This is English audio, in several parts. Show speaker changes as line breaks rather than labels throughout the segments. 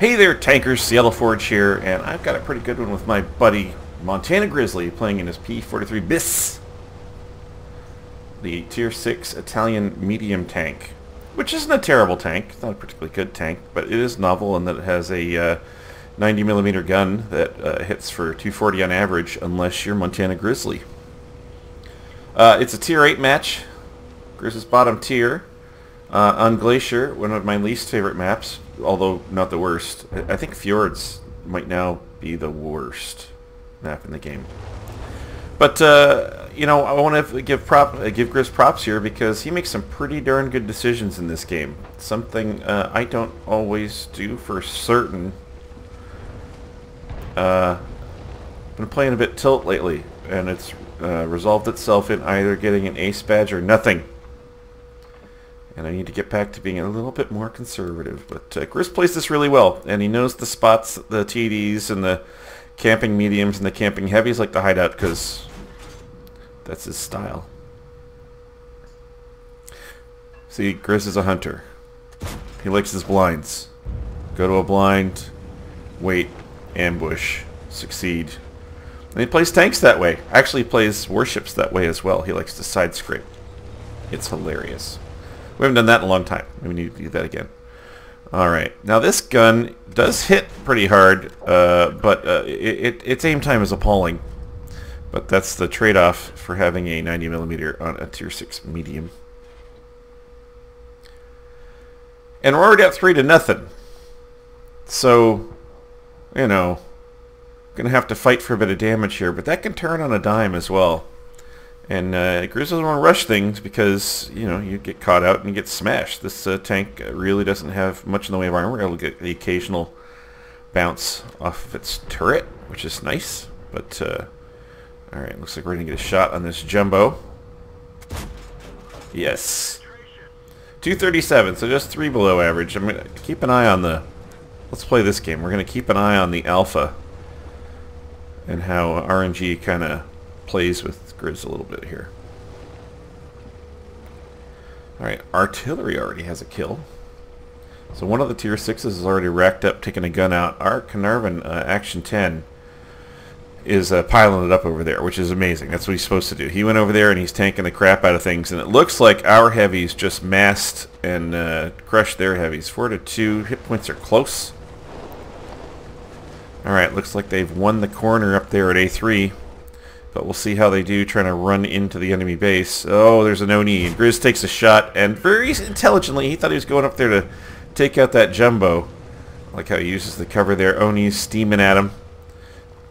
Hey there, tankers, Seattle Forge here, and I've got a pretty good one with my buddy Montanagrizzly playing in his P-43 BIS, the Tier 6 Italian medium tank, which isn't a terrible tank. It's not a particularly good tank, but it is novel in that it has a 90mm gun that hits for 240 on average, unless you're Montanagrizzly. It's a Tier 8 match. Grizz's bottom tier. On Glacier, one of my least favorite maps, although not the worst. I think Fjords might now be the worst map in the game. But, you know, I want to give Grizz props here because he makes some pretty darn good decisions in this game. Something I don't always do for certain. Been playing a bit tilt lately, and it's resolved itself in either getting an ace badge or nothing. And I need to get back to being a little bit more conservative. But Grizz plays this really well, and he knows the spots, the TDs, and the camping mediums and the camping heavies like the hideout, because that's his style. See, Grizz is a hunter. He likes his blinds. Go to a blind, wait, ambush, succeed. And he plays tanks that way. Actually, he plays warships that way as well. He likes to side scrape. It's hilarious. We haven't done that in a long time. We need to do that again. Alright. Now this gun does hit pretty hard, but its aim time is appalling. But that's the trade-off for having a 90mm on a Tier 6 medium. And we're already at 3-0. So, you know, going to have to fight for a bit of damage here, but that can turn on a dime as well. And Grizz doesn't want to rush things because, you know, you get caught out and you get smashed. This tank really doesn't have much in the way of armor. It'll get the occasional bounce off of its turret, which is nice. But, alright, looks like we're going to get a shot on this jumbo. Yes. 237, so just 3 below average. I'm going to keep an eye on the... Let's play this game. We're going to keep an eye on the alpha and how RNG kind of plays with Grizz a little bit here. Alright, artillery already has a kill. So one of the Tier 6s is already racked up, taking a gun out. Our Carnarvon Action 10 is piling it up over there, which is amazing. That's what he's supposed to do. He went over there and he's tanking the crap out of things, and it looks like our heavies just massed and crushed their heavies. 4-2. Hit points are close. Alright, looks like they've won the corner up there at A3. But we'll see how they do trying to run into the enemy base. Oh, there's a no-knee. Grizz takes a shot, and very intelligently, he thought he was going up there to take out that jumbo. I like how he uses the cover there. Oni's steaming at him.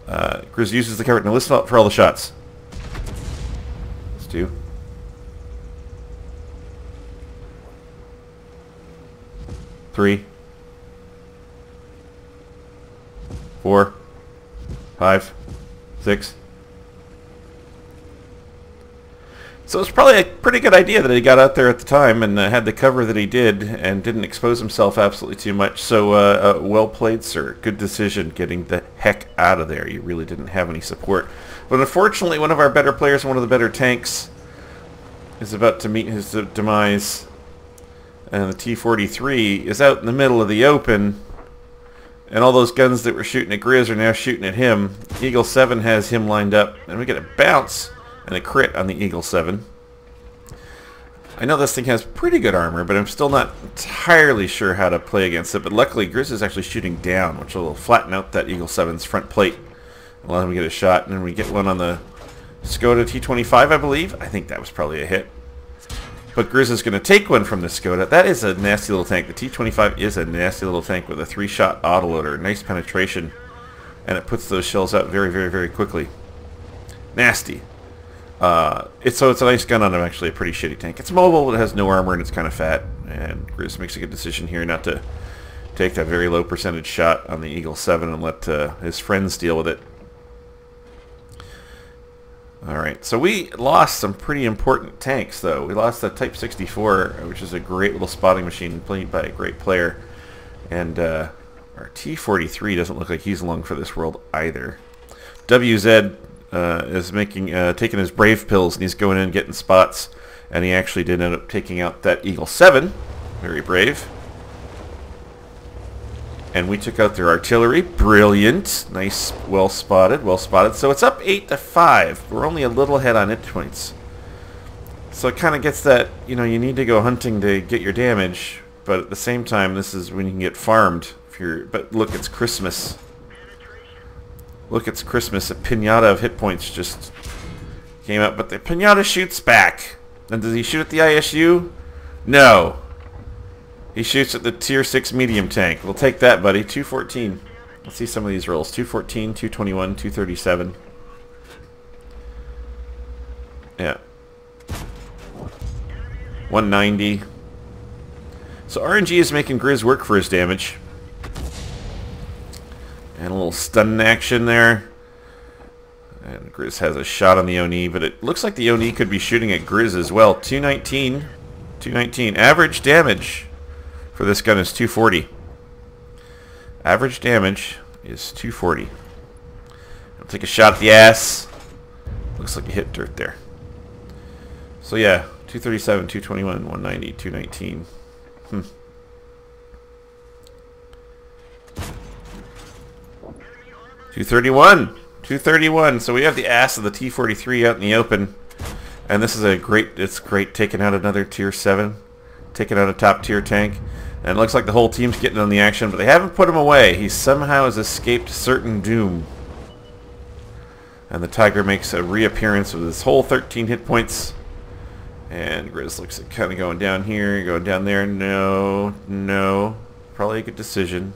Grizz uses the cover. Now listen up for all the shots. Let's do. 3, 4, 5, 6. So it's probably a pretty good idea that he got out there at the time and had the cover that he did and didn't expose himself absolutely too much. So well played, sir. Good decision getting the heck out of there. You really didn't have any support. But unfortunately, one of our better players, one of the better tanks, is about to meet his demise. And the T-43 is out in the middle of the open. And all those guns that were shooting at Grizz are now shooting at him. Eagle 7 has him lined up. And we get a bounce and a crit on the Eagle 7. I know this thing has pretty good armor, but I'm still not entirely sure how to play against it. But luckily, Grizz is actually shooting down, which will flatten out that Eagle 7's front plate. Allow him to get a shot, and then we get one on the Skoda T25, I believe. I think that was probably a hit. But Grizz is going to take one from the Skoda. That is a nasty little tank. The T25 is a nasty little tank with a 3-shot autoloader. Nice penetration. And it puts those shells out very, very, very quickly. Nasty. So it's a nice gun on actually a pretty shitty tank. It's mobile, it has no armor, and it's kind of fat. And Grizz makes a good decision here not to take that very low percentage shot on the Eagle 7 and let his friends deal with it. Alright, so we lost some pretty important tanks, though. We lost the Type 64, which is a great little spotting machine played by a great player. And our T-43 doesn't look like he's along for this world either. WZ is taking his brave pills, and he's going in and getting spots, and he actually did end up taking out that Eagle 7. Very brave. And we took out their artillery. Brilliant. Nice. Well spotted. Well spotted. So it's up 8-5. We're only a little ahead on hit points. So it kind of gets that, you know, you need to go hunting to get your damage. But at the same time, this is when you can get farmed. If you're, but look, it's Christmas. Look, it's Christmas. A pinata of hit points just came up. But the pinata shoots back. And does he shoot at the ISU? No. He shoots at the tier 6 medium tank. We'll take that, buddy. 214. Let's see some of these rolls. 214, 221, 237. Yeah. 190. So RNG is making Grizz work for his damage. And a little stun action there. And Grizz has a shot on the Oni, but it looks like the Oni could be shooting at Grizz as well. 219. 219. Average damage for this gun is 240. Average damage is 240. I'll take a shot at the ass. Looks like you hit dirt there. So yeah, 237, 221, 190, 219. 231. 231. So we have the ass of the T-43 out in the open. And this is a great, it's great taking out another tier 7. Taking out a top tier tank. And it looks like the whole team's getting on the action, but they haven't put him away. He somehow has escaped certain doom. And the Tiger makes a reappearance with his whole 13 hit points. And Grizz looks at kind of going down here, going down there. No, no. Probably a good decision.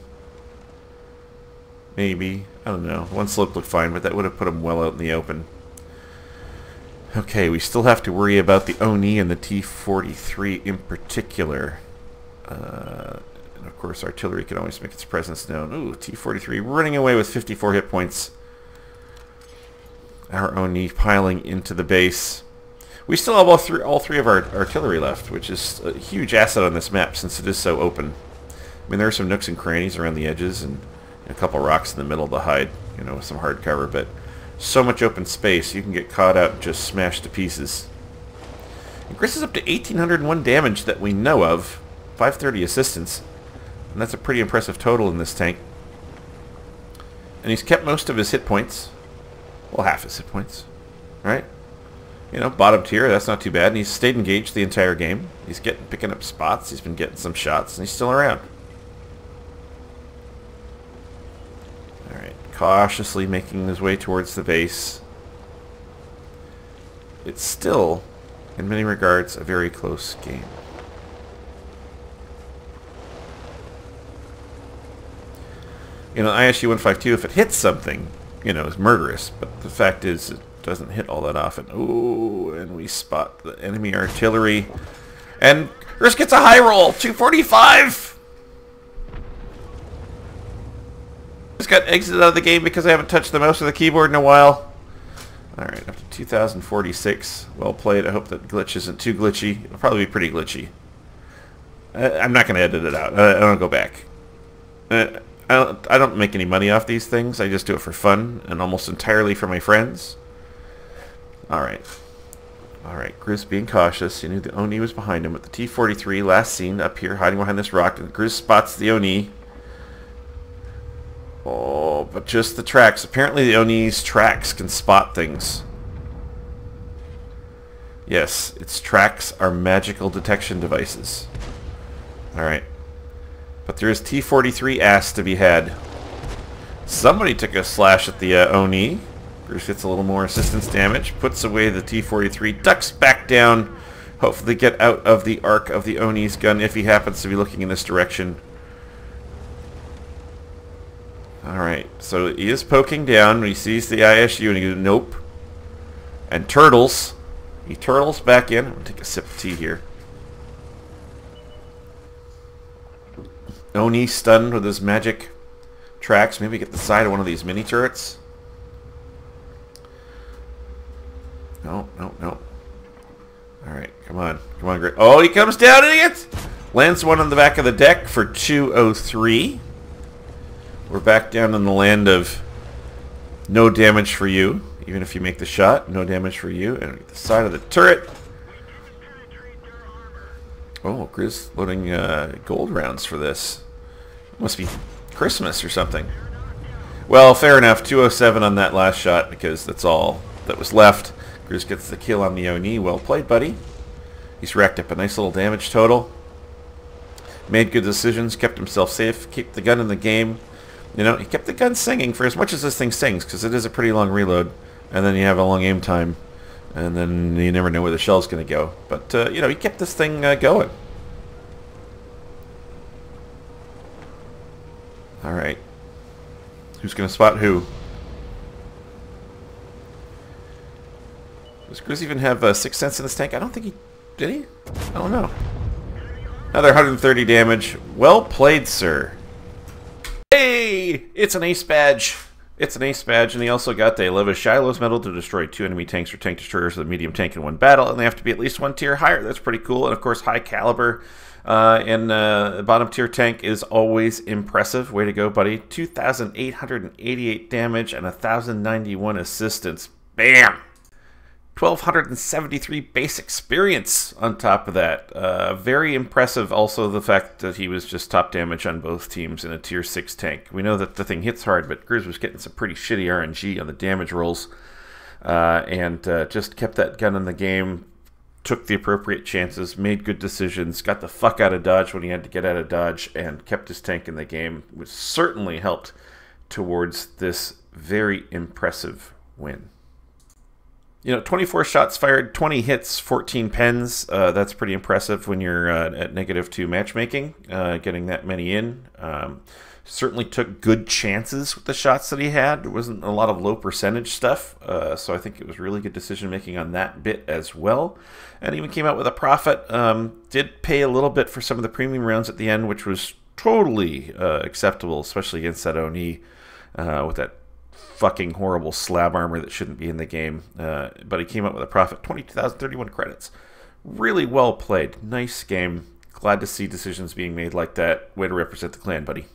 Maybe. I don't know. One slope looked fine, but that would have put him well out in the open. Okay, we still have to worry about the Oni and the T-43 in particular. And of course, artillery can always make its presence known. Ooh, T-43 running away with 54 hit points. Our Oni piling into the base. We still have all three of our artillery left, which is a huge asset on this map since it is so open. I mean, there are some nooks and crannies around the edges and a couple rocks in the middle to hide, you know, with some hard cover, but so much open space, you can get caught out and just smashed to pieces. And Grizz is up to 1,801 damage that we know of, 530 assistance, and that's a pretty impressive total in this tank. And he's kept most of his hit points, well, half his hit points, right? You know, bottom tier, that's not too bad, and he's stayed engaged the entire game. He's picking up spots, he's been getting some shots, and he's still around. Cautiously making his way towards the base. It's still, in many regards, a very close game. You know, ISU 152, if it hits something, you know, is murderous, but the fact is it doesn't hit all that often. Ooh, and we spot the enemy artillery. And Grizz gets a high roll, 245! Just got exited out of the game because I haven't touched the mouse or the keyboard in a while. Alright, up to 2046. Well played. I hope that glitch isn't too glitchy. It'll probably be pretty glitchy. I'm not going to edit it out. I don't go back. I don't make any money off these things. I just do it for fun and almost entirely for my friends. Alright. Alright, Grizz being cautious. He knew the Oni was behind him with the T-43 last seen up here hiding behind this rock. And Grizz spots the Oni. Oh, but just the tracks. Apparently the Oni's tracks can spot things. Yes, its tracks are magical detection devices. Alright. But there is T-43 ass to be had. Somebody took a slash at the Oni. Bruce gets a little more assistance damage. Puts away the T-43. Ducks back down. Hopefully get out of the arc of the Oni's gun if he happens to be looking in this direction. Alright, so he is poking down when he sees the ISU and he goes, nope. And turtles. He turtles back in. I'm going to take a sip of tea here. Oni stunned with his magic tracks. Maybe get the side of one of these mini turrets. No, no, no. Alright, come on. Come on, great. Oh, he comes down and he gets... Lands one on the back of the deck for 203. We're back down in the land of no damage for you. Even if you make the shot, no damage for you. And the side of the turret. Oh, Grizz loading gold rounds for this. Must be Christmas or something. Well, fair enough. 207 on that last shot because that's all that was left. Grizz gets the kill on the Oni. Well played, buddy. He's racked up a nice little damage total. Made good decisions, kept himself safe, kept the gun in the game. You know, he kept the gun singing for as much as this thing sings, because it is a pretty long reload. And then you have a long aim time. And then you never know where the shell's going to go. But, you know, he kept this thing going. Alright. Who's going to spot who? Does Grizz even have 6 cents in this tank? I don't think he... Did he? I don't know. Another 130 damage. Well played, sir. Hey! It's an ace badge. It's an ace badge, and he also got the Levis Shiloh's medal to destroy 2 enemy tanks or tank destroyers with a medium tank in one battle, and they have to be at least 1 tier higher. That's pretty cool. And of course, high caliber and bottom tier tank is always impressive. Way to go, buddy. 2,888 damage and 1,091 assistance. Bam! 1,273 base experience on top of that. Very impressive also the fact that he was just top damage on both teams in a tier 6 tank. We know that the thing hits hard, but Grizz was getting some pretty shitty RNG on the damage rolls. And just kept that gun in the game, took the appropriate chances, made good decisions, got the fuck out of dodge when he had to get out of dodge, and kept his tank in the game, which certainly helped towards this very impressive win. You know, 24 shots fired, 20 hits, 14 pens. That's pretty impressive when you're at -2 matchmaking, getting that many in. Certainly took good chances with the shots that he had. There wasn't a lot of low percentage stuff, so I think it was really good decision making on that bit as well. And even came out with a profit. Did pay a little bit for some of the premium rounds at the end, which was totally acceptable, especially against that Oni with that fucking horrible slab armor that shouldn't be in the game. But he came up with a profit. 22,031 credits. Really well played. Nice game. Glad to see decisions being made like that. Way to represent the clan, buddy.